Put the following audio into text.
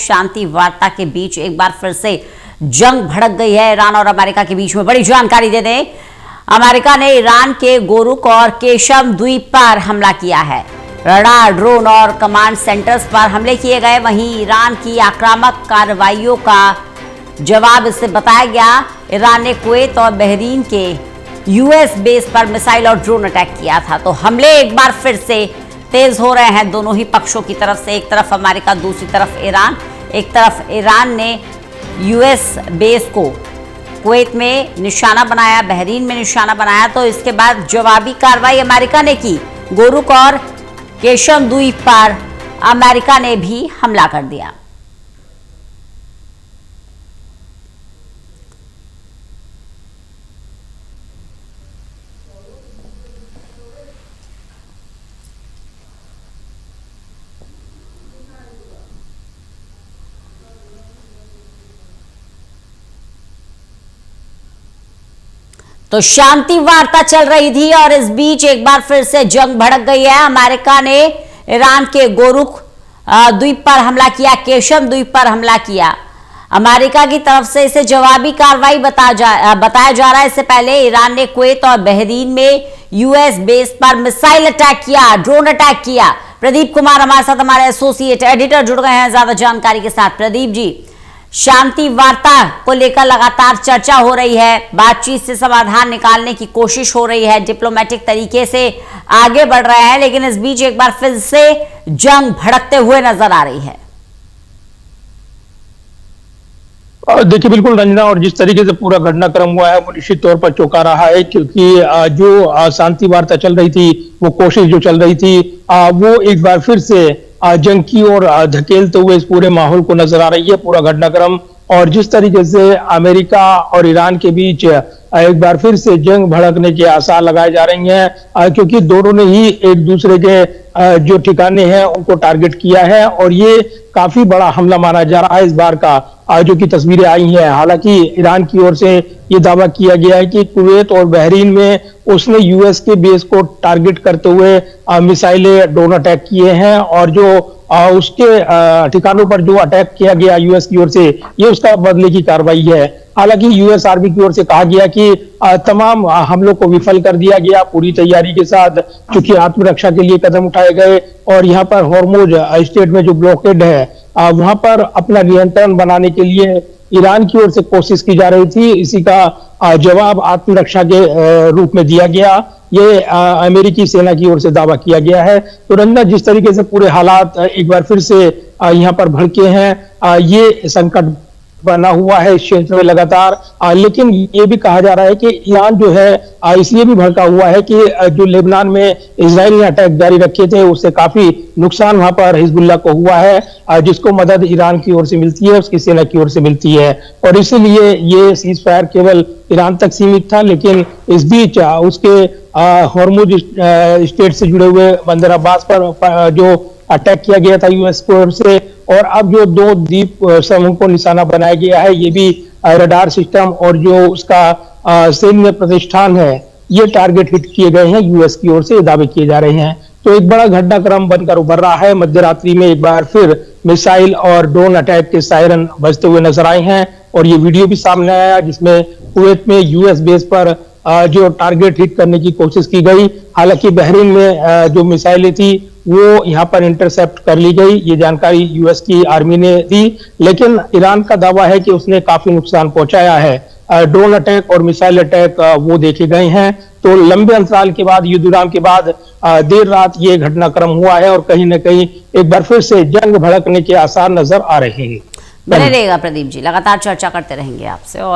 शांति वार्ता के बीच एक बार फिर से जंग भड़क गई है ईरान और अमेरिका के बीच में। बड़ी जानकारी दे दें, अमेरिका ने ईरान के गोरुक और केशम द्वीप पर हमला किया है। रडार, ड्रोन और कमांड सेंटर्स पर हमले किए गए। वहीं ईरान की आक्रामक कार्रवाइयों का जवाब इससे बताया गया। ईरान ने कुवैत और बहरीन के यूएस बेस पर मिसाइल और ड्रोन अटैक किया था। तो हमले एक बार फिर से तेज हो रहे हैं दोनों ही पक्षों की तरफ से। एक तरफ अमेरिका, दूसरी तरफ ईरान। एक तरफ ईरान ने यूएस बेस को कुवैत में निशाना बनाया, बहरीन में निशाना बनाया, तो इसके बाद जवाबी कार्रवाई अमेरिका ने की। गोरुक और केशम द्वीप पर अमेरिका ने भी हमला कर दिया। तो शांति वार्ता चल रही थी और इस बीच एक बार फिर से जंग भड़क गई है। अमेरिका ने ईरान के गोरुक द्वीप पर हमला किया, केशम द्वीप पर हमला किया। अमेरिका की तरफ से इसे जवाबी कार्रवाई बताया जा रहा है। इससे पहले ईरान ने कुवैत और बहरीन में यूएस बेस पर मिसाइल अटैक किया, ड्रोन अटैक किया। प्रदीप कुमार हमारे साथ, हमारे एसोसिएट एडिटर जुड़ गए हैं ज्यादा जानकारी के साथ। प्रदीप जी, शांति वार्ता को लेकर लगातार चर्चा हो रही है, बातचीत से समाधान निकालने की कोशिश हो रही है, डिप्लोमेटिक तरीके से आगे बढ़ रहे हैं, लेकिन इस बीच एक बार फिर से जंग भड़कते हुए नजर आ रही है। देखिए, बिल्कुल रंजना, और जिस तरीके से पूरा घटनाक्रम हुआ है वो निश्चित तौर पर चौंका रहा है, क्योंकि जो शांति वार्ता चल रही थी, वो कोशिश जो चल रही थी, वो एक बार फिर से जंग की ओर धकेलते हुए इस पूरे माहौल को नजर आ रही है पूरा घटनाक्रम। और जिस तरीके से अमेरिका और ईरान के बीच एक बार फिर से जंग भड़कने के आसार लगाए जा रही हैं, क्योंकि दोनों ने ही एक दूसरे के जो ठिकाने हैं उनको टारगेट किया है, और ये काफी बड़ा हमला माना जा रहा है इस बार का, जो की तस्वीरें आई हैं। हालांकि ईरान की ओर से ये दावा किया गया है कि कुवैत और बहरीन में उसने यूएस के बेस को टारगेट करते हुए मिसाइलें, ड्रोन अटैक किए हैं, और जो उसके ठिकानों पर जो अटैक किया गया यूएस की ओर से, ये उसका बदले की कार्रवाई है। हालांकि यूएस आर्मी की ओर से कहा गया कि तमाम हमलों को विफल कर दिया गया पूरी तैयारी के साथ, क्योंकि आत्मरक्षा के लिए कदम उठाए गए, और यहाँ पर हॉर्मुज स्टेट में जो ब्लॉकेड है वहां पर अपना नियंत्रण बनाने के लिए ईरान की ओर से कोशिश की जा रही थी। इसी का जवाब आत्मरक्षा के रूप में दिया गया, ये अमेरिकी सेना की ओर से दावा किया गया है। तो रंजना, जिस तरीके से पूरे हालात एक बार फिर से यहाँ पर भड़के हैं, ये संकट बना हुआ है इस क्षेत्र में लगातार। लेकिन ये भी कहा जा रहा है कि ईरान जो है इसलिए भी भड़का हुआ है कि जो लेबनान में इजराइल ने अटैक जारी रखे थे, उससे काफी नुकसान वहां पर हिजबुल्लाह को हुआ है, जिसको मदद ईरान की ओर से मिलती है, उसकी सेना की ओर से मिलती है, और इसीलिए ये सीज फायर केवल ईरान तक सीमित था। लेकिन इस बीच उसके हॉर्मुज स्टेट से जुड़े हुए बंदर अब्बास पर जो अटैक किया गया था यूएस की ओर से, और अब जो दो द्वीप समूह को निशाना बनाया गया है, ये भी रडार सिस्टम और जो उसका सैन्य प्रतिष्ठान है, ये टारगेट हिट किए गए हैं यूएस की ओर से, दावे किए जा रहे हैं। तो एक बड़ा घटनाक्रम बनकर उभर रहा है। मध्य रात्रि में एक बार फिर मिसाइल और ड्रोन अटैक के सायरन बजते हुए नजर आए हैं, और ये वीडियो भी सामने आया जिसमें कुवैत में यूएस बेस पर जो टारगेट हिट करने की कोशिश की गई। हालांकि बहरीन में जो मिसाइलें थी वो यहाँ पर इंटरसेप्ट कर ली गई, ये जानकारी यूएस की आर्मी ने दी। लेकिन ईरान का दावा है कि उसने काफी नुकसान पहुंचाया है। ड्रोन अटैक और मिसाइल अटैक वो देखे गए हैं। तो लंबे अंतराल के बाद, युद्ध विराम के बाद देर रात ये घटनाक्रम हुआ है, और कहीं ना कहीं एक बार फिर से जंग भड़कने के आसार नजर आ रहे हैं। बने रहेगा प्रदीप जी, लगातार चर्चा करते रहेंगे आपसे। और